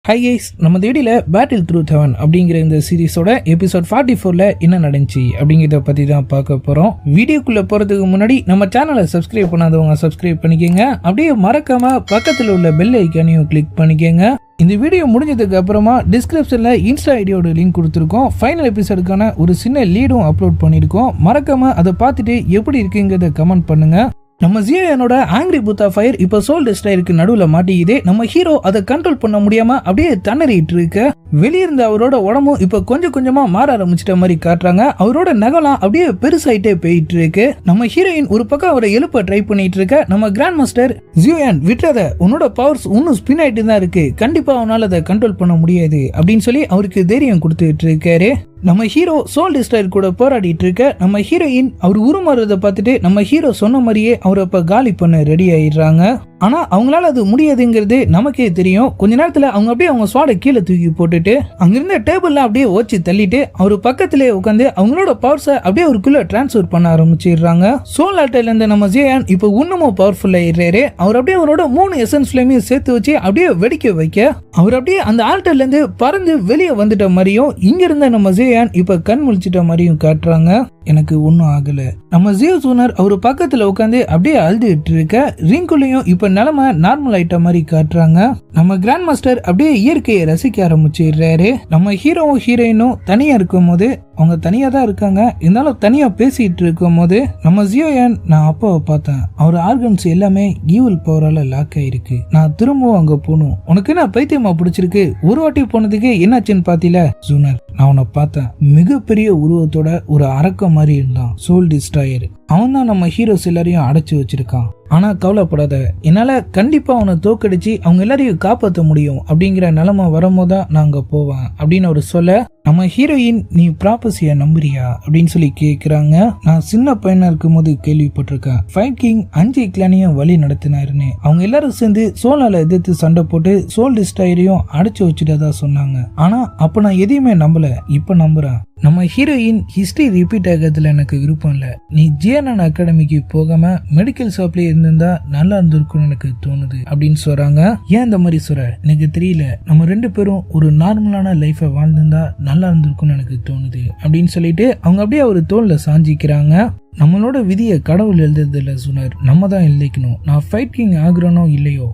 Hi guys, நம்ம தேடியில் battle through heaven அப்படிங்கிற இந்த சீரிஸோட எபிசோட் 44ல் என்ன நடந்துச்சு அப்படிங்கிறத பற்றி தான் பார்க்க போகிறோம். வீடியோக்குள்ளே போகிறதுக்கு முன்னாடி நம்ம சேனலை சப்ஸ்கிரைப் பண்ணாதவங்க சப்ஸ்கிரைப் பண்ணிக்கோங்க. அப்படியே மறக்காமல் பக்கத்தில் உள்ள பெல் ஐக்கானையும் கிளிக் பண்ணிக்கோங்க. இந்த வீடியோ முடிஞ்சதுக்கு அப்புறமா டிஸ்கிரிப்ஷனில் இன்ஸ்டா ஐடியோட லிங்க் கொடுத்துருக்கோம். ஃபைனல் எபிசோடுக்கான ஒரு சின்ன லீடும் அப்லோட் பண்ணியிருக்கோம். மறக்காமல் அதை பார்த்துட்டு எப்படி இருக்குங்கிறத கமெண்ட் பண்ணுங்கள். நம்ம ஜியோனோட ஆங்கிரி பூத் ஆஃப் ஃபயர் இப்போ சோல் டெஸ்ட்ராயருக்கு நடுவில் மாட்டிக்குது. நம்ம ஹீரோ அதை கண்ட்ரோல் பண்ண முடியாம அப்படியே திணறிட்டு இருக்க. வெளியிருந்த அவரோட உடம்பும் இப்போ கொஞ்சம் கொஞ்சமா மாற ஆரம்பிச்சிட்ட மாதிரி காட்டுறாங்க. அவரோட நகலாம் அப்படியே பெருசாயிட்டே போயிட்டு இருக்கு. நம்ம ஹீரோயின் ஒரு பக்கம் அவரை எழுப்ப ட்ரை பண்ணிட்டு இருக்க. நம்ம கிராண்ட் மாஸ்டர் ஜியோயான் விட்டுறத, உன்னோட பவர்ஸ் இன்னும் ஸ்பின் ஆயிட்டு தான் இருக்கு, கண்டிப்பா அவனால அதை கண்ட்ரோல் பண்ண முடியாது அப்படின்னு சொல்லி அவருக்கு தைரியம் கொடுத்துட்டு இருக்காரு. நம்ம ஹீரோ சோல் டெஸ்ட்ராயர் கூட போராடிட்டு இருக்க. நம்ம ஹீரோயின் அவர் உருமாறுறதை பார்த்துட்டு நம்ம ஹீரோ சொன்ன மாதிரியே அவரை இப்ப காலி பண்ண ரெடி ஆயிடுறாங்க. ஆனா அவங்களால அது முடியாதுங்கிறது நமக்கே தெரியும். கொஞ்ச நேரத்துல அவங்க அப்படியே அவங்க ஸ்வாட கீழே தூக்கி போட்டுட்டு அங்கிருந்த டேபிள்ல அப்படியே ஓச்சி தள்ளிட்டு அவர் பக்கத்திலே உட்காந்து அவங்களோட பவர்ஸை அப்படியே அவருக்குள்ள டிரான்ஸ்ஃபர் பண்ண ஆரம்பிச்சிடுறாங்க. சோல் ஆட்டையில இருந்த நம்ம ஜியான் இப்போ இன்னமும் பவர்ஃபுல் ஆயிடுறாரு. அவர் அப்படியே அவரோட 3 எசன்ஸ் ஃப்ளேமையும் சேர்த்து வச்சு அப்படியே வெடிக்க வைக்க அவர் அப்படியே அந்த ஆல்டர்ல இருந்து பறந்து வெளியே வந்துட்ட மாதிரியும் இங்க இருந்த நம்ம ஜியான் இப்ப கண் முழிச்சிட்ட மாதிரியும் காட்டுறாங்க. எனக்கு ஒன்னும் ஆகல. நம்ம ஜியோ சூனர் அவரு பக்கத்துல உட்காந்து அப்படியே அழுதுட்டு இருக்க. ரிங்குலையும் இப்ப நிலைமை நார்மல் ஆயிட்ட மாதிரி காட்டுறாங்க. நம்ம கிராண்ட் மாஸ்டர் அப்படியே இயற்கையை ரசிக்க ஆரம்பிச்சிடுறாரு. நம்ம ஹீரோவும் ஹீரோயினும் தனியா இருக்கும் போது அவங்க தனியா தான் இருக்காங்க, இருந்தாலும் தனியா பேசிட்டு இருக்கும் போது நம்ம ஜியோயான், நான் அப்பாவை பார்த்தேன், அவர் ஆர்கன்ஸ் எல்லாமே ஈவில் பவரால லாக் ஆயிருக்கு, நான் திரும்பவும் அங்க போகணும், உனக்கு என்ன பைத்தியமா பிடிச்சிருக்கு, ஒரு வாட்டி போனதுக்கு என்னாச்சுன்னு பாத்தீல சூனர், நான் உன்னை பார்த்தேன், மிகப்பெரிய உருவத்தோட ஒரு அரக்க மாதிரி இருந்தான், சோல் டிஸ்ட்ராயர், அவன் தான் நம்ம ஹீரோஸ் எல்லாரையும் அடைச்சு வச்சிருக்கான், ஆனா கவலைப்படாத, என்னால கண்டிப்பா அவனை தோக்கடிச்சு அவங்க எல்லாரையும் காப்பாற்ற முடியும் அப்படிங்கிற நிலைமை வரும்போதான் நான் அங்க போவேன் அப்படின்னு அவர் சொல்ல, நம்ம ஹீரோயின், நீ ப்ராபஸிய நம்புறியா அப்படின்னு சொல்லி கேக்குறாங்க. நான் சின்ன பையனா இருக்கும் போது கேள்விப்பட்டிருக்கேன், ஃபைட் கிங் 5 கிளானையும் வழி நடத்தினாருன்னு. அவங்க எல்லாரும் சேர்ந்து சோலால எதிர்த்து சண்டை போட்டு சோல் டிஸ்ட்ராயரையும் அடைச்சு வச்சுட்டதா சொன்னாங்க. ஆனா அப்ப நான் எதையுமே நம்பல, இப்ப நம்புறேன். நம்ம ஹீரோயின், ஹிஸ்டரி ரிப்பீட் ஆகிறதுல எனக்கு விருப்பம் இல்ல, நீ ஜிஎன்என் அகாடமிக்கு போகாம மெடிக்கல் ஷாப்ல இருந்திருந்தா நல்லா இருந்திருக்கும்னு எனக்கு தோணுது அப்படின்னு சொல்றாங்க. ஏன் இந்த மாதிரி சொல்ற எனக்கு தெரியல, நம்ம 2 பேரும் ஒரு நார்மலான லைஃபை வாழ்ந்திருந்தா நல்லா இருந்திருக்கும்னு எனக்கு தோணுது அப்படின்னு சொல்லிட்டு அவங்க அப்படியே ஒரு தோல்ல சாஞ்சிக்கிறாங்க. நம்மளோட விதியை கடவுள் எழுதுறது இல்ல சூனர், நம்ம தான் எழுதிக்கணும். நான் ஃபைட் கிங் ஆகுறனோ இல்லையோ,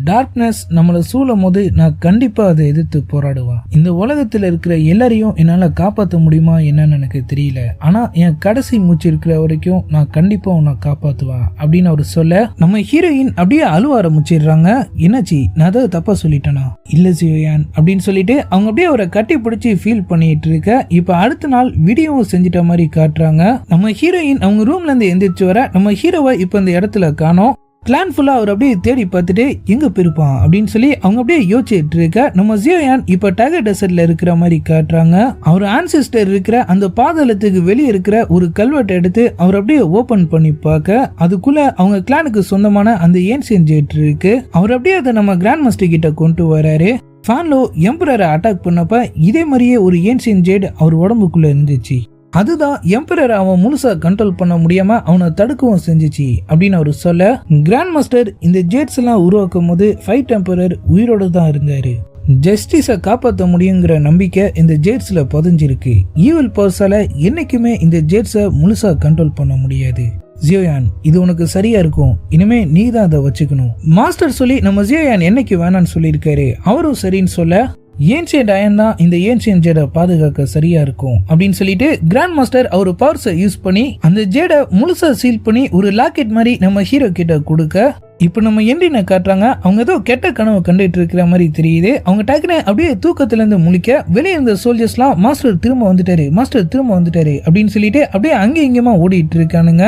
டார்க்னஸ் நம்மளை சூழும் போது நான் கண்டிப்பா அதை எதிர்த்து போராடுவேன். இந்த உலகத்துல இருக்கிற எல்லாரையும் என்னால காப்பாற்ற முடியுமா என்னன்னு எனக்கு தெரியல, ஆனா என் கடைசி மூச்சு இருக்கிற வரைக்கும் நான் கண்டிப்பா உன்னை காப்பாத்துவேன் அப்படின்னு அவர் சொல்ல, நம்ம ஹீரோயின் அப்படியே அழுவ ஆரம்பிச்சிடுறாங்க. என்னாச்சு, நான் ஏதாவது தப்பா சொல்லிட்டேனா? இல்ல ஜியோயான் அப்படின்னு சொல்லிட்டு அவங்க அப்படியே அவரை கட்டி பிடிச்சி ஃபீல் பண்ணிட்டு இருக்க. இப்ப அடுத்த நாள் வீடியோவும் செஞ்சிட்ட மாதிரி காட்டுறாங்க. நம்ம ஹீரோயின் அவங்க ரூம்ல இருந்து எந்திரிச்சு வர நம்ம ஹீரோவை இப்ப இந்த இடத்துல காணோம். கிளான் ஃபுல்லா அவர் அப்படியே தேடி பார்த்துட்டு எங்க போயிருப்பான் அப்படின்னு சொல்லி அவங்க அப்படியே யோசிச்சுட்டு இருக்க. நம்ம ஜியோயான் இப்ப டைகர் டெசர்ட்ல இருக்கிற மாதிரி காட்டுறாங்க. அவர் ஆன்செஸ்டர் இருக்கிற அந்த பாதாளத்துக்கு வெளியே இருக்கிற ஒரு கல்வெட்டை எடுத்து அவர் அப்படியே ஓபன் பண்ணி பார்க்க, அதுக்குள்ள அவங்க கிளானுக்கு சொந்தமான அந்த ஏன்சியன் ஜெட் இருக்கு. அவர் அப்படியே அதை நம்ம கிராண்ட் மாஸ்டர் கிட்ட கொண்டு வராரு. ஃபேன்லோ எம்பரரை அட்டாக் பண்ணப்ப இதே மாதிரியே ஒரு ஏன்சியன் ஜெட் அவர் உடம்புக்குள்ள இருந்துச்சு. அதுதான் எம்பரர் அவன் முழுசா கண்ட்ரோல் பண்ண முடியாம அவனை தடுக்கவும் செஞ்சிச்சு அப்படின்னு அவர் சொல்ல, கிராண்ட் மாஸ்டர் இந்த ஜெட்ஸ் எல்லாம் உருவாக்கும் போது ஃபைட் எம்பரர் உயிரோட தான் இருந்தாரு. ஜஸ்டிஸை காப்பாற்ற முடியுங்கிற நம்பிக்கை இந்த ஜெட்ஸ்ல பதிஞ்சிருக்கு. ஈவில் பவர்ஸால என்னைக்குமே இந்த ஜெட்ஸை முழுசா கண்ட்ரோல் பண்ண முடியாது. ஜியோயான், இது உனக்கு சரியா இருக்கும், இனிமே நீ தான் அதை வச்சுக்கணும் மாஸ்டர் சொல்லி நம்ம ஜியோயான் என்னைக்கு வேணான்னு சொல்லியிருக்காரு. அவரும் சரின்னு சொல்ல, ஏன்சியன்ட் அயன் தான் இந்த ஏன்சியன்ட் ஜேடை பாதுகாக்க சரியா இருக்கும் அப்படின்னு சொல்லிட்டு கிராண்ட் மாஸ்டர் அவர் பவர்ஸை யூஸ் பண்ணி அந்த ஜேடை முழுசா சீல் பண்ணி ஒரு லாக்கெட் மாதிரி நம்ம ஹீரோ கிட்ட கொடுக்க, இப்ப நம்ம என்டினை காட்டுறாங்க. அவங்க ஏதோ கெட்ட கனவு கண்டுட்டு இருக்கிற மாதிரி தெரியுது. அவங்க டக்குனு அப்படியே தூக்கத்துல இருந்து முழிக்க, வெளியே இருந்த சோல்ஜர்ஸ் எல்லாம் மாஸ்டர் திரும்ப வந்துட்டாரு, மாஸ்டர் திரும்ப வந்துட்டாரு அப்படின்னு சொல்லிட்டு அப்படியே அங்க இங்கமா ஓடிட்டு இருக்கானுங்க.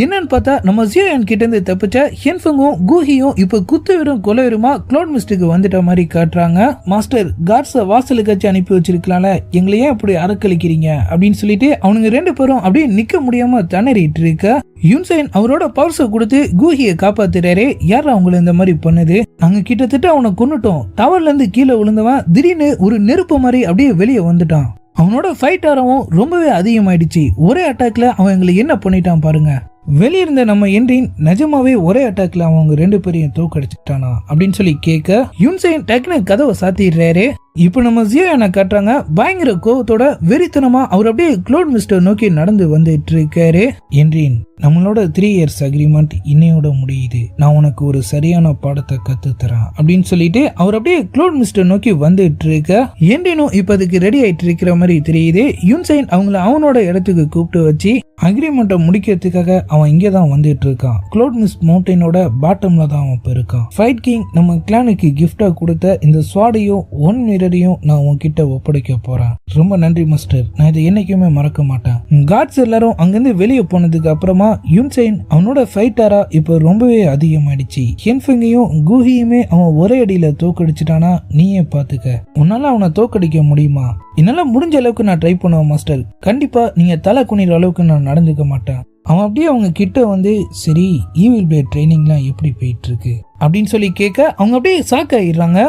என்னன்னு பார்த்தா நம்ம ஜியோயான் கிட்ட இருந்து தப்பிச்ச ஹென்ஃபங்கும் கூஹியும் இப்ப குத்துவீரும் கொலைவீருமா க்ளவுட் மிஸ்டுக்கு வந்துட்ட மாதிரி காட்டுறாங்க. மாஸ்டர், கார்ட்ஸ வாசலுக்காச்சும் அனுப்பி வச்சிருக்கலாம்ல, எங்களை ஏன் இப்படி அறக்கழிக்கிறீங்க அப்படின்னு சொல்லிட்டு அவனுங்க 2 பேரும் அப்படியே நிக்க முடியாம திணறிட்டு இருக்க. யுன்சைன் அவரோட பவர்ஸை கொடுத்து கூஹியை காப்பாத்துறாரு. யாரா அவங்களை இந்த மாதிரி பண்ணுது, நாங்க கிட்டத்தட்ட அவனை கொன்னுட்டோம், டவர்ல இருந்து கீழே விழுந்தவன் திடீர்னு ஒரு நெருப்பு மாதிரி அப்படியே வெளியே வந்துட்டான், அவனோட ஃபைட் ஆரவும் ரொம்பவே அதிகமாயிடுச்சு, ஒரே அட்டாக்ல அவன் எங்களை என்ன பண்ணிட்டான் பாருங்க. வெளியிருந்த நம்ம என்ரின் நிஜமாவே ஒரே அட்டாக்ல அவங்க 2 பேரையும் தோக்கடிச்சுட்டானா அப்படின்னு சொல்லி கேட்க யுன்செயின் டக்குனு கதவை சாத்திடுறாரு. இப்ப நம்ம ஜியோயானை காட்டுறாங்க. பயங்கர கோவத்தோட வெறித்தனமா அவர் அப்படியே க்ளோட் மிஸ்டர் நோக்கி நடந்து வந்துட்டு இருக்காரு. என்ரின், நம்மளோட 3 இயர்ஸ் அக்ரிமெண்ட் இன்னையோட முடியுது. நான் உனக்கு ஒரு சரியான பாடத்தை கத்து தரேன் அப்படின்னு சொல்லிட்டு அவர் அப்படியே க்ளோட் மிஸ்டர் நோக்கி வந்துட்டு இருக்க என்ரினும் இப்ப அதுக்கு ரெடி ஆயிட்டு இருக்கிற மாதிரி தெரியுது. யுன்செயின் அவங்கள அவனோட இடத்துக்கு கூப்பிட்டு வச்சு அக்ரிமெண்ட்டை முடிக்கிறதுக்காக அவன் இங்கே தான் வந்துட்டு இருக்கான். க்ளோட் மிஸ்ட் மவுண்டனோட பாட்டம்ல தான் அவன் இப்ப இருக்கான். ஃபைட் கிங் நம்ம கிளானுக்கு கிஃப்டா கொடுத்த இந்த ஸ்வாடையும் 1 மிரரையும் நான் உன்கிட்ட ஒப்படைக்க போறேன். ரொம்ப நன்றி மாஸ்டர், நான் இதை என்னைக்குமே மறக்க மாட்டேன். காட்ஸ் எல்லாரும் அங்கிருந்து வெளியே போனதுக்கு அப்புறமா யுன்செயின் அவனோட ஃபைட்டரா இப்ப ரொம்பவே அதிகமாயிடுச்சு. ஹென்ஃபெங்கையும் கூஹியுமே அவன் ஒரே அடியில தோக்கடிச்சிட்டானா நீயே பாத்துக்க. உன்னால அவனை தோக்கடிக்க முடியுமா? என்னால முடிஞ்ச அளவுக்கு நான் ட்ரை பண்ணுவேன் மாஸ்டர். கண்டிப்பா நீங்க தலை குனிற அளவுக்கு நான் நடந்துக்க மாட்டேன். அவன் அப்படியே அவங்க கிட்ட வந்து சரி ஈவில் பிளேட் ட்ரைனிங்லாம் எப்படி போயிட்டு இருக்கு அப்படின்னு சொல்லி கேட்க அவங்க அப்படியே ஷாக் ஆகிடுறாங்க.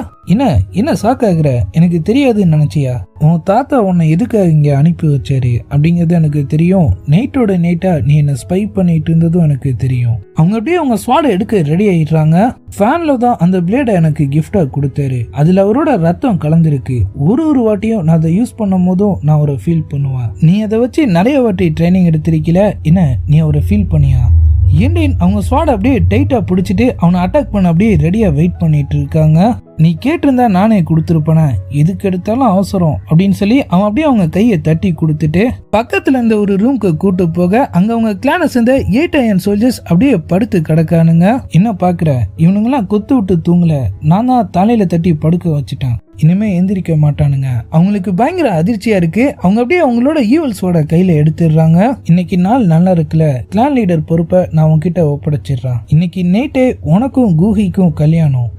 என்ன ஷாக் ஆகுற? எனக்கு தெரியாதுன்னு நினைச்சியா? உன் தாத்தா உன்னை எதுக்காக இங்க அனுப்பி வச்சாரு அப்படிங்கிறது எனக்கு தெரியும். நைட்டோட நைட்டா நீ என்ன ஸ்பை பண்ணிட்டு இருந்ததும் எனக்கு தெரியும். அவங்க அப்படியே அவங்க ஸ்வாடை எடுக்க ரெடி ஆயிடுறாங்க. ஃபேன்ல தான் அந்த பிளேடை எனக்கு கிஃப்டா கொடுத்தாரு. அதுல அவரோட ரத்தம் கலந்துருக்கு. ஒரு வாட்டியும் நான் அதை யூஸ் பண்ணும் போதும் நான் அவரை ஃபீல் பண்ணுவேன். நீ அதை வச்சு நிறைய வாட்டி ட்ரைனிங் எடுத்திருக்கல, என்ன நீ அவரை ஃபீல் பண்ணியா? என்ரின் அவங்க ஸ்வாட் அப்படியே டைட்டா பிடிச்சிட்டு அவனை அட்டாக் பண்ண அப்படியே ரெடியா வெயிட் பண்ணிட்டு இருக்காங்க. நீ கேட்டிருந்தா நானே கொடுத்துருப்பேன, எதுக்கு எடுத்தாலும் அவசரம் அப்படின்னு சொல்லி அவன் அப்படியே அவங்க கையை தட்டி கொடுத்துட்டு பக்கத்துல இருந்த ஒரு ரூம்க்கு கூட்டு போக அங்க அவங்க கிளான சேர்ந்த 8 அயன் சோல்ஜர்ஸ் அப்படியே படுத்து கிடக்கானுங்க. என்ன பாக்குற? இவனுங்கெல்லாம் கொத்து விட்டு தூங்கல, நான் தான் தலையில தட்டி படுக்க வச்சுட்டேன். இனிமே எந்திரிக்க மாட்டானுங்க. அவங்களுக்கு பயங்கர அதிர்ச்சியா இருக்கு. அவங்க அப்படியே அவங்களோட ஈவல்ஸோட கையில எடுத்துடுறாங்க. இன்னைக்கு நாள் நல்லா இருக்குல்ல, கிளான் லீடர் பொறுப்பை நான் உன்கிட்ட ஒப்படைச்சிடுறான். இன்னைக்கு நைட்டே உனக்கும் கூஹிக்கும்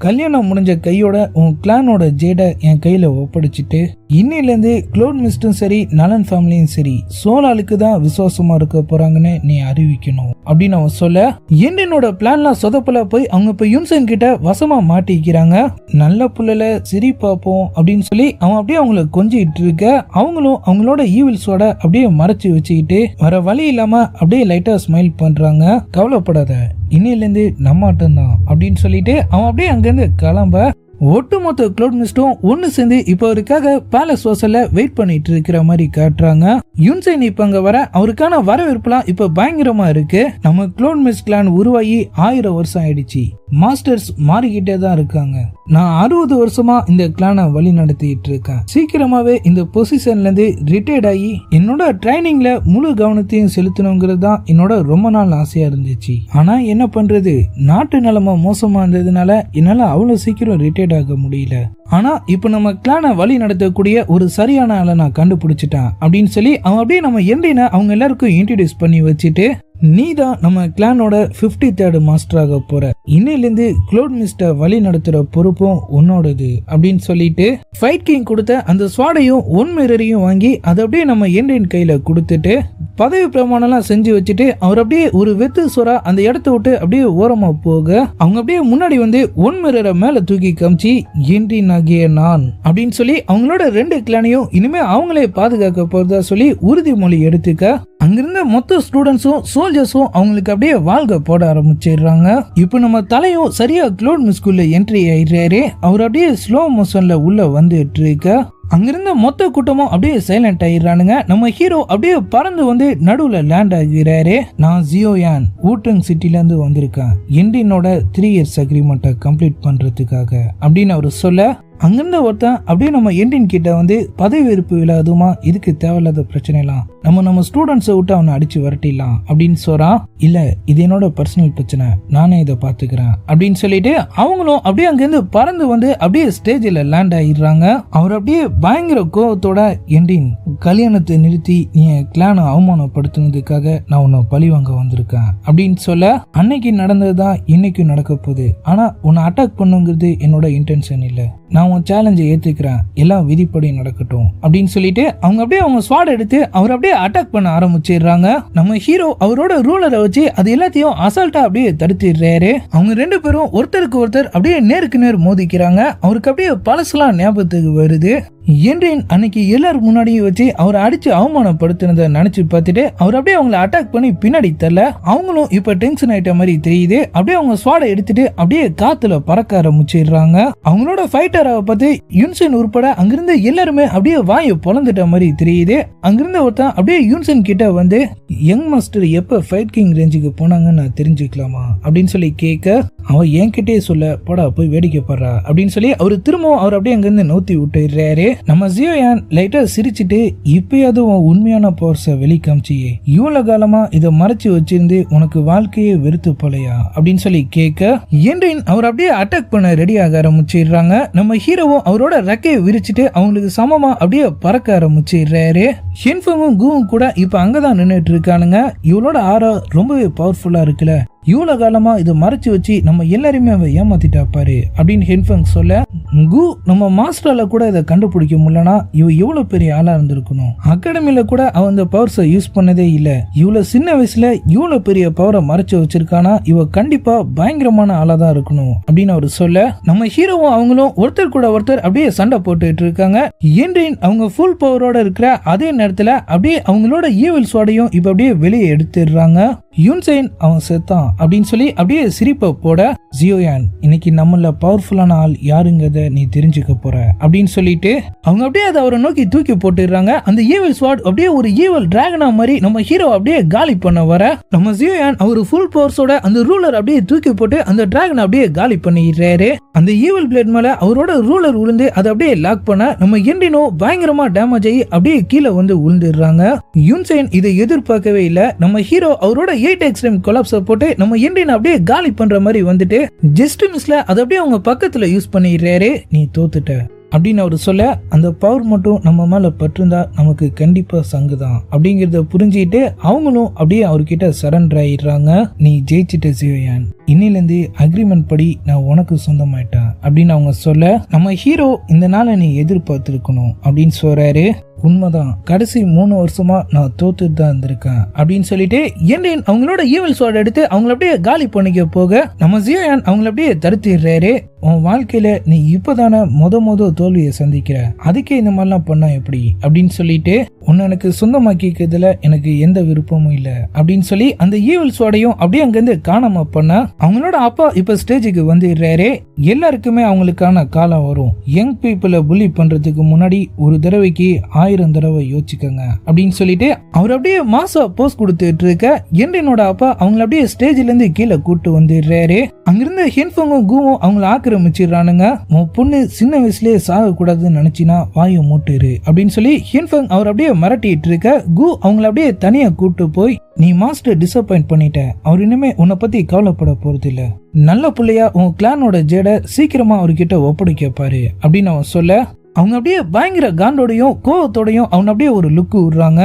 கல்யாணம் முடிஞ்ச கையோட உன் கிளானோட ஜேட என் கையில ஒப்படைச்சிட்டு இன்னையில இருந்து க்ளோட் மிஸ்டும் சரி நலன் ஃபேமிலியும் சரி சோலாலுக்கு தான் விசுவாசமா இருக்க போறாங்கன்னு நீ அறிவிக்கணும் அப்படின்னு அவன் சொல்ல என்ரினோட பிளான்லாம் சொதப்பல போய் அவங்க இப்ப யுன்செயின் கிட்ட வசமா மாட்டிக்கிறாங்க. நல்ல புள்ளல சரி பாப்போம் அப்படின்னு சொல்லி அவன் அப்படியே அவங்கள கொஞ்சிட்டு இருக்க அவங்களும் அவங்களோட ஈவில்ஸோட அப்படியே மறைச்சு வச்சுக்கிட்டு வர வழி இல்லாம அப்படியே லைட்டா ஸ்மைல் பண்றாங்க. கவலைப்படாத, இன்னையில இருந்து நம்மாட்டம் தான் அப்படின்னு சொல்லிட்டு அவன் அப்படியே அங்கிருந்து கிளம்ப ஒட்டுமொத்த க்ளோட் மிஸ்டும் ஒன்னு சேர்ந்து இப்ப அவருக்காக பேலஸ் வாசல்ல வெயிட் பண்ணிட்டு இருக்கிற மாதிரி காட்டுறாங்க. யுன்செயின் இப்ப அங்க வர அவருக்கான வரவேற்புலாம் இப்ப பயங்கரமா இருக்கு. நம்ம க்ளோட் மிஸ்ட் கிளான் உருவாகி 1000 வருஷம் ஆயிடுச்சு. மாஸ்டர்ஸ் மாறிக்கிட்டே தான் இருக்காங்க. நான் 60 வருஷமா இந்த கிளானை வழி நடத்திட்டு இருக்கேன். சீக்கிரமாவே இந்த பொசிஷன்ல இருந்து ரிட்டையர்ட் ஆகி என்னோட ட்ரைனிங்ல முழு கவனத்தையும் செலுத்தணுங்கிறது தான் என்னோட ரொம்ப நாள் ஆசையா இருந்துச்சு. ஆனா என்ன பண்றது, நாட்டு நிலைமை மோசமா இருந்ததுனால என்னால அவ்வளவு சீக்கிரம் ரிட்டையர்ட் ஆக முடியல. ஆனா இப்ப நம்ம கிளானை வழி நடத்தக்கூடிய ஒரு சரியான ஆளை நான் கண்டுபிடிச்சிட்டேன் அப்படின்னு சொல்லி அவன் அப்படியே நம்ம என்ரினை அவங்க எல்லாருக்கும் இன்ட்ரோடியூஸ் பண்ணி வச்சுட்டு நீ தான் நம்ம கிளானோட 53rd மாஸ்டராக போற. இன்னையிலிருந்து க்ளோட் மிஸ்ட வழி நடத்துற பொறுப்பும் உன்னோடது அப்படின்னு சொல்லிட்டு ஃபைட் கிங் கொடுத்த அந்த ஸ்வாடையும் 1 மிரரையும் வாங்கி அதை அப்படியே நம்ம என்ரின் கையில கொடுத்துட்டு பதவி பிரமாணம் செஞ்சு வச்சுட்டு அவர் அப்படியே ஒரு வெத்து சொரா அந்த இடத்த விட்டு அப்படியே ஓரமா போக அவங்க அப்படியே முன்னாடி வந்து 1 மிரரை மேல தூக்கி காமிச்சு என்ரின் ஆகிய நான் அப்படின்னு சொல்லி அவங்களோட 2 கிளானையும் இனிமே அவங்களே பாதுகாக்க போறதா சொல்லி உறுதிமொழி எடுத்துக்க அங்கிருந்த மொத்த ஸ்டூடெண்ட்ஸும் சோல்ஜர்ஸும் அவங்களுக்கு அப்படியே வாழ்க போட ஆரம்பிச்சிடுறாங்க. இப்ப நம்ம தலையும் சரியா க்ளோட் மிஸ்குள்ள என்ட்ரி ஆயிடுறாரு. அவர் அப்படியே ஸ்லோ மோஷன்ல உள்ள வந்துட்டு இருக்க அங்கிருந்த மொத்த கூட்டமும் அப்படியே சைலண்ட் ஆயிடுறானுங்க. நம்ம ஹீரோ அப்படியே பறந்து வந்து நடுவுல லேண்ட் ஆகிறாரு. நான் ஜியோயான் ஊட்டங் சிட்டில இருந்து வந்திருக்கேன் என்ரினோட 3 இயர்ஸ் அக்ரிமெண்ட்டை கம்ப்ளீட் பண்றதுக்காக அப்படின்னு அவர் சொல்ல அங்கிருந்த ஒருத்தன் அப்படியே நம்ம என்ரின் கிட்ட வந்து பதவி வெறுப்பு இல்லாதுமா, இதுக்கு தேவையில்லாத பிரச்சனை எல்லாம் நம்ம ஸ்டூடெண்ட்ஸை விட்டு அவனை அடிச்சு வரட்டிடலாம் அப்படின்னு சொல்றான். இல்ல இது என்னோட பர்சனல் பிரச்சனை, நானே இதை பாத்துக்கிறேன் அப்படின்னு சொல்லிட்டு அவங்களும் அப்படியே அங்கிருந்து பறந்து வந்து அப்படியே ஸ்டேஜில் லேண்ட் ஆயிடுறாங்க. அவர் அப்படியே பயங்கர கோவத்தோட என்ரின் கல்யாணத்தை நிறுத்தி நீ கிளானை அவமானப்படுத்தினதுக்காக நான் உன்னை பழி வாங்க வந்திருக்கேன் அப்படின்னு சொல்ல அன்னைக்கு நடந்ததுதான் இன்னைக்கும் நடக்க போகுது. ஆனா உன்னை அட்டாக் பண்ணுங்கிறது என்னோட இன்டென்ஷன் இல்ல, நான் உன் சேலஞ்சை ஏத்துக்கிறேன், எல்லாம் விதிப்படி நடக்கட்டும் அப்படின்னு சொல்லிட்டு அவங்க அப்படியே அவங்க ஸ்வாட் எடுத்து அவர் அப்படியே அட்டாக் பண்ண ஆரம்பிச்சிடுறாங்க. நம்ம ஹீரோ அவரோட ரூலரை வச்சு அது எல்லாத்தையும் அசால்ட்டா அப்படியே தடுத்துடுறாரு. அவங்க 2 பேரும் ஒருத்தருக்கு ஒருத்தர் அப்படியே நேருக்கு நேர் மோதிக்கிறாங்க. அவருக்கு அப்படியே பழசுலாம் ஞாபகத்துக்கு வருது. என்றேன் அன்னைக்கு எல்லாரும் முன்னாடியும் வச்சு அவரை அடிச்சு அவமானப்படுத்தினதை நினைச்சு பார்த்துட்டு அவர் அப்படியே அவங்களை அட்டாக் பண்ணி பின்னாடி தரல. அவங்களும் இப்ப டென்ஷன் ஆயிட்ட மாதிரி தெரியுது. அப்படியே அவங்க ஸ்வாடை எடுத்துட்டு அப்படியே காத்துல பறக்க ஆரம்பிச்சிடுறாங்க. அவங்களோட ஃபைட்டரை பார்த்து யுன்சென் உட்பட அங்கிருந்து எல்லாருமே அப்படியே வாயை பொழந்துட்ட மாதிரி தெரியுது. அங்கிருந்த ஒருத்தன் அப்படியே யுன்சென் கிட்ட வந்து யங் மாஸ்டர் எப்ப ஃபைட் கிங் ரேஞ்சுக்கு போனாங்கன்னு நான் தெரிஞ்சுக்கலாமா அப்படின்னு சொல்லி கேட்க, அவன் என்கிட்டே சொல்ல போடா போய் வேடிக்கை பாடுறா அப்படின்னு சொல்லி அவரு திரும்பவும் அவர் அப்படியே அங்கிருந்து நோத்தி விட்டுறாரு. நம்ம ஜியோயான் லைட்டா சிரிச்சுட்டு இப்பயாவது உன் உண்மையான பவர்ஸ வெளிக்காமிச்சியே, இவ்வளவு காலமா இதை மறைச்சு வச்சிருந்து உனக்கு வாழ்க்கையே வெறுத்து போலையா அப்படின்னு சொல்லி கேட்க, என்றின் அவர் அப்படியே அட்டாக் பண்ண ரெடி ஆக ஆரம்பிச்சிடுறாங்க. நம்ம ஹீரோவும் அவரோட ரெக்கையை விரிச்சிட்டு அவங்களுக்கு சமமா அப்படியே பறக்க ஆரம்பிச்சிடுறாரு. ஹென்ஃபங்கும் கூவும் கூட இப்ப அங்கதான் நின்றுட்டு இருக்கானுங்க. இவளோட ஆரா ரொம்பவே பவர்ஃபுல்லா இருக்குல்ல, இவ்வளவு காலமா இதை மறைச்சு வச்சு நம்ம எல்லாருமே அவ ஏமாத்திட்டா பாரு அப்படின்னு ஹென்ஃபங் சொல்ல, கு நம்ம மாஸ்டரால கூட இதை கண்டுபிடிக்க முடியலனா இவ எவ்வளவு பெரிய ஆளா இருந்திருக்கணும். அகாடமில கூட அவன் இந்த பவர்ஸை யூஸ் பண்ணதே இல்ல. இவ்வளவு சின்ன வயசுல இவ்வளவு பெரிய பவரை மறைச்சு வச்சிருக்கானா, இவ கண்டிப்பா பயங்கரமான ஆளா தான் இருக்கணும் அப்படின்னு அவர் சொல்ல, நம்ம ஹீரோவும் அவங்களும் ஒருத்தர் கூட ஒருத்தர் அப்படியே சண்டை போட்டுட்டு இருக்காங்க. என்றேன் அவங்க ஃபுல் பவரோட இருக்கிற அதே நேரத்துல அப்படியே அவங்களோட ஈவில் ஸ்வாடையும் இப்ப அப்படியே வெளியே எடுத்துடுறாங்க. யுன்சென் அவன் செத்தான் அப்படின்னு சொல்லி அப்படியே சிரிப்பை போட, ஜியோயான் இன்னைக்கு நம்மள பவர்ஃபுல்லான ஆள் யாருங்கிறத நீ தெரிஞ்சுக்க போற அப்படின்னு சொல்லிட்டு அவங்க அப்படியே அதை அவரை நோக்கி தூக்கி போட்டுடுறாங்க. அந்த ஈவில் ஸ்வாட் அப்படியே ஒரு ஈவில் டிராகனா மாதிரி நம்ம ஹீரோ அப்படியே காலி பண்ண வர, நம்ம ஜியோயான் அவர் ஃபுல் பவர்ஸோட அந்த ரூலர் அப்படியே தூக்கி போட்டு அந்த டிராகனை அப்படியே காலி பண்ணிடுறாரு. அந்த ஈவில் பிளேட் மேல அவரோட ரூலர் விழுந்து அதை அப்படியே லாக் பண்ண நம்ம எண்டினோ பயங்கரமா டேமேஜ் ஆகி அப்படியே கீழே வந்து விழுந்துடுறாங்க. யுன்சென் இதை எதிர்பார்க்கவே இல்ல. நம்ம ஹீரோ அவரோட 8 எக்ஸ்ட்ரீம் கொலாப்ஸை போட்டு நம்ம எண்டின் அப்படியே காலி பண்ற மாதிரி வந்துட்டு ஜஸ்ட் மிஸ்ல அதை அப்படியே அவங்க பக்கத்துல யூஸ் பண்ணிடுறாரு. நீ தோத்துட்ட அப்படின்னு அவர் சொல்ல, அந்த பவர் மட்டும் நம்ம மேல பற்றிருந்தா நமக்கு கண்டிப்பா சங்குதான் அப்படிங்கறத புரிஞ்சுட்டு அவங்களும் அப்படியே அவர்கிட்ட சரண்டர் ஆயிடுறாங்க. நீ ஜெயிச்சிட்ட ஜியோயான், இன்னிலிருந்து அக்ரிமெண்ட் படி நான் உனக்கு சொந்தமாயிட்டேன் அப்படின்னு அவங்க சொல்ல, நம்ம ஹீரோ இந்த நாளை நீ எதிர்பார்த்திருக்கணும் அப்படின்னு சொல்றாரு. உண்மைதான், கடைசி 3 வருஷமா நான் தோத்துட்டு தான் இருந்திருக்கேன் அப்படின்னு சொல்லிட்டு என்றேன் அவங்களோட ஈவல் ஸ்வாட் எடுத்து அவங்கள அப்படியே காலி பண்ணிக்க போக, நம்ம ஜியோயான் அவங்கள அப்படியே தடுத்துடுறாரு. உன் வாழ்க்கையில நீ இப்பதானே முத தோல்வியை சந்திக்கிற, அதுக்கே இந்த மாதிரிலாம் பண்ணா எப்படி அப்படின்னு சொல்லிட்டு உன்னை எனக்கு சொந்தமாக்கிக்கிறதுல எனக்கு எந்த விருப்பமும் இல்ல அப்படின்னு சொல்லி அந்த ஈவல் ஸ்வாடையும் அப்படியே அங்கிருந்து காணாம பண்ண, அவங்களோட அப்பா இப்ப ஸ்டேஜுக்கு வந்துடுறாரு. எல்லாருக்குமே அவங்களுக்கான காலம் வரும். யங் பீப்புளை புள்ளி பண்றதுக்கு முன்னாடி ஒரு தடவைக்கு 1000 தடவை யோசிச்சுக்கங்க அப்படின்னு சொல்லிட்டு அவர் அப்படியே மாசா போஸ்ட் கொடுத்துட்டு இருக்க, என்னோட அப்பா அவங்களை அப்படியே ஸ்டேஜ்ல இருந்து கீழே கூட்டு வந்துடுறாரு. அங்கிருந்து ஹென்ஃபங்கும் கூவும் அவங்களை ஆக்கிரமிச்சிடறானுங்க. உன் பொண்ணு சின்ன வயசுலயே சாக கூடாதுன்னு நினைச்சினா வாயை மூட்டுரு அப்படின்னு சொல்லி ஹென்ஃபங் அவர் அப்படியே மிரட்டிட்டு இருக்க, கு அவங்களை அப்படியே தனியா கூட்டு போய், நீ மாஸ்டர் டிசப்பாயிண்ட் பண்ணிட்ட, அவர் இனிமே உன்னை பத்தி கவலைப்பட போறது இல்ல, நல்ல பிள்ளையா உன் கிளானோட ஜேட சீக்கிரமா அவர்கிட்ட ஒப்படைக்க பாரு அப்படின்னு அவன் சொல்ல, அவங்க அப்படியே பயங்கர காண்டோடையும் கோவத்தோடையும் அவன் அப்படியே ஒரு லுக்கு விடுறாங்க.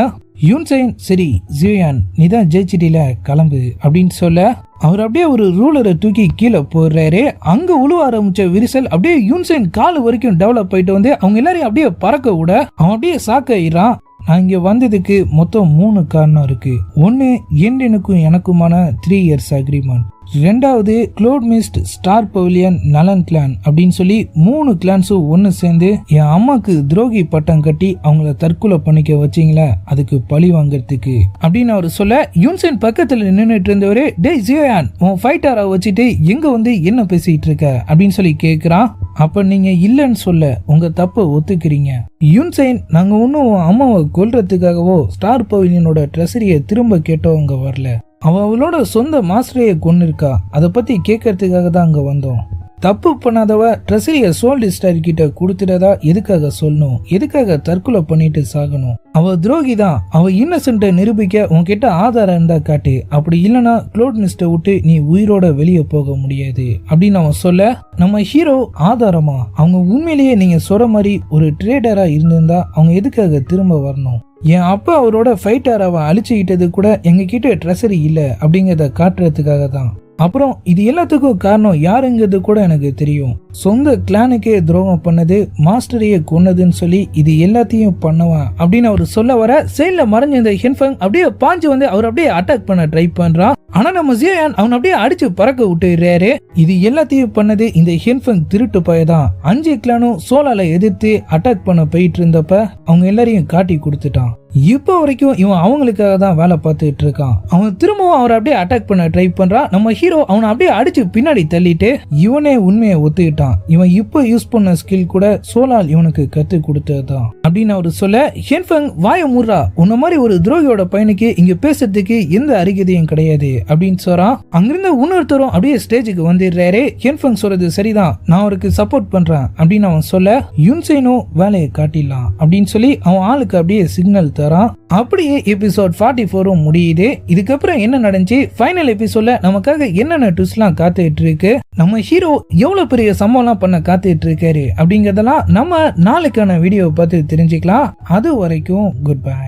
யுன்சென் சரி ஜியோயான் நீ தான் ஜெயிச்சிட்டில கிளம்பு அப்படின்னு சொல்ல, அவர் அப்படியே ஒரு ரூலரை தூக்கி கீழே போடுறாரு. அங்க உழுவ ஆரம்பிச்ச விரிசல் அப்படியே யுன்சென் கால் வரைக்கும் டெவலப் ஆயிட்டு வந்து அவங்க எல்லாரையும் அப்படியே பறக்க விட அவன் அப்படியே சாக்காயிரான். நான் இங்க வந்ததுக்கு மொத்தம் 3 காரணம் இருக்கு. ஒன்னு, எண்டனுக்கும் எனக்குமான 3 இயர்ஸ் அக்ரிமெண்ட். ரெண்டாவது, க்ளோட் மிஸ்ட், ஸ்டார் பவிலியன், நலன் கிளான் அப்படின்னு சொல்லி 3 கிளான்ஸும் ஒன்னு சேர்ந்து என் அம்மாக்கு துரோகி பட்டம் கட்டி அவங்கள தற்கொலை பண்ணிக்க வச்சீங்களா, அதுக்கு பழி வாங்கறதுக்கு அப்படின்னு அவர் சொல்ல, யுன்சென் பக்கத்துல நின்றுட்டு இருந்தவரு, டே ஜியோயான் உன் ஃபைட்டரை வச்சுட்டு எங்க வந்து என்ன பேசிட்டு இருக்க அப்படின்னு சொல்லி கேக்குறான். அப்ப நீங்க இல்லன்னு சொல்ல உங்க தப்ப ஒத்துக்கிறீங்க. யுன்சென் நாங்க ஒன்னும் அம்மாவை கொல்றதுக்காகவோ ஸ்டார் பவிலியனோட ட்ரெஸரியை திரும்ப கேட்டவங்க வரல, அவளோட சொந்த மாஸ்டரையை கொண்டு இருக்கா, அதை பத்தி கேட்கறதுக்காக தான் அங்க வந்தோம். தப்பு பண்ணாதவ ட்ரெஸரிய சோல் டிஸ்டர் கிட்ட கொடுத்துட்டதா எதுக்காக சொல்லணும், எதுக்காக தற்கொலை பண்ணிட்டு சாகணும், அவ துரோகி தான், அவ இன்னசென்ட்டை நிரூபிக்க உன்கிட்ட ஆதாரம் இருந்தா காட்டு, அப்படி இல்லனா க்ளோட் மிஸ்ட விட்டு நீ உயிரோட வெளியே போக முடியாது அப்படின்னு அவன் சொல்ல, நம்ம ஹீரோ ஆதாரமா, அவங்க உண்மையிலேயே நீங்க சொல்ற மாதிரி ஒரு ட்ரேடரா இருந்திருந்தா அவங்க எதுக்காக திரும்ப வரணும், என் அப்பா அவரோட ஃபைட்டர் அவ அழிச்சுக்கிட்டது கூட எங்க கிட்ட ட்ரெஸரி இல்ல அப்படிங்கறத காட்டுறதுக்காக தான். அப்புறம் இது எல்லாத்துக்கும் காரணம் யாருங்கிறது கூட எனக்கு தெரியும். சொந்த கிளானுக்கே துரோகம் பண்ணது, மாஸ்டரையே கொன்னதுன்னு சொல்லி இது எல்லாத்தையும் பண்ணவன் அப்படின்னு அவர் சொல்ல வர சைட்ல மறைஞ்ச இந்த ஹென்ஃபங் அப்படியே பாஞ்சு வந்து அவர் அப்படியே அட்டாக் பண்ண ட்ரை பண்றான். ஆனா நம்ம ஜியான் அவன் அப்படியே அடிச்சு பறக்க விட்டுறாரு. இது எல்லாத்தையும் பண்ணது இந்த ஹென்ஃபங் திருட்டு பையதான். 5 கிளானும் சோலால எதிர்த்து அட்டாக் பண்ண போயிட்டு இருந்தப்ப அவங்க எல்லாரையும் காட்டி கொடுத்துட்டான். இப்போ வரைக்கும் இவன் அவங்களுக்காக தான் வேலை பார்த்துட்டு இருக்கான். அவன் திரும்பவும் அவரை அப்படியே அட்டாக் பண்ண ட்ரை பண்றான். நம்ம ஹீரோ அவனை அப்படியே அடிச்சு பின்னாடி தள்ளிட்டு இவனே உண்மையை ஒத்துக்கிட்டான். இவன் இப்போ யூஸ் பண்ண ஸ்கில் கூட சோலால் இவனுக்கு கத்து கொடுத்ததுதான் அப்படின்னு அவரு சொல்ல, ஹென்ஃபங் வாய மூடுறா, உன்ன மாதிரி ஒரு துரோகியோட பையனுக்கு இங்க பேசுறதுக்கு எந்த அருகதையும் கிடையாது அப்படின்னு சொல்றான். அங்கிருந்த இன்னொருத்தரும் அப்படியே ஸ்டேஜுக்கு வந்துடுறாரு. ஹென்ஃபங் சொல்றது சரிதான், நான் அவருக்கு சப்போர்ட் பண்றேன் அப்படின்னு அவன் சொல்ல, யுன்செனோ வேலையை காட்டிடலாம் அப்படின்னு சொல்லி அவன் ஆளுக்கு அப்படியே சிக்னல் தரான். அப்படியே எபிசோட் 44 முடியுது. இதுக்கப்புறம் என்ன நடந்துச்சு, ஃபைனல் எபிசோட்ல நமக்காக என்னென்ன ட்விஸ்ட்லாம் காத்துட்டு இருக்கு, நம்ம ஹீரோ எவ்வளவு பெரிய சம்பவம்லாம் பண்ண காத்துட்டு இருக்காரு அப்படிங்கறதெல்லாம் நம்ம நாளைக்கான வீடியோவை பார்த்து தெரிஞ்சுக்கலாம். அது வரைக்கும் குட் பை.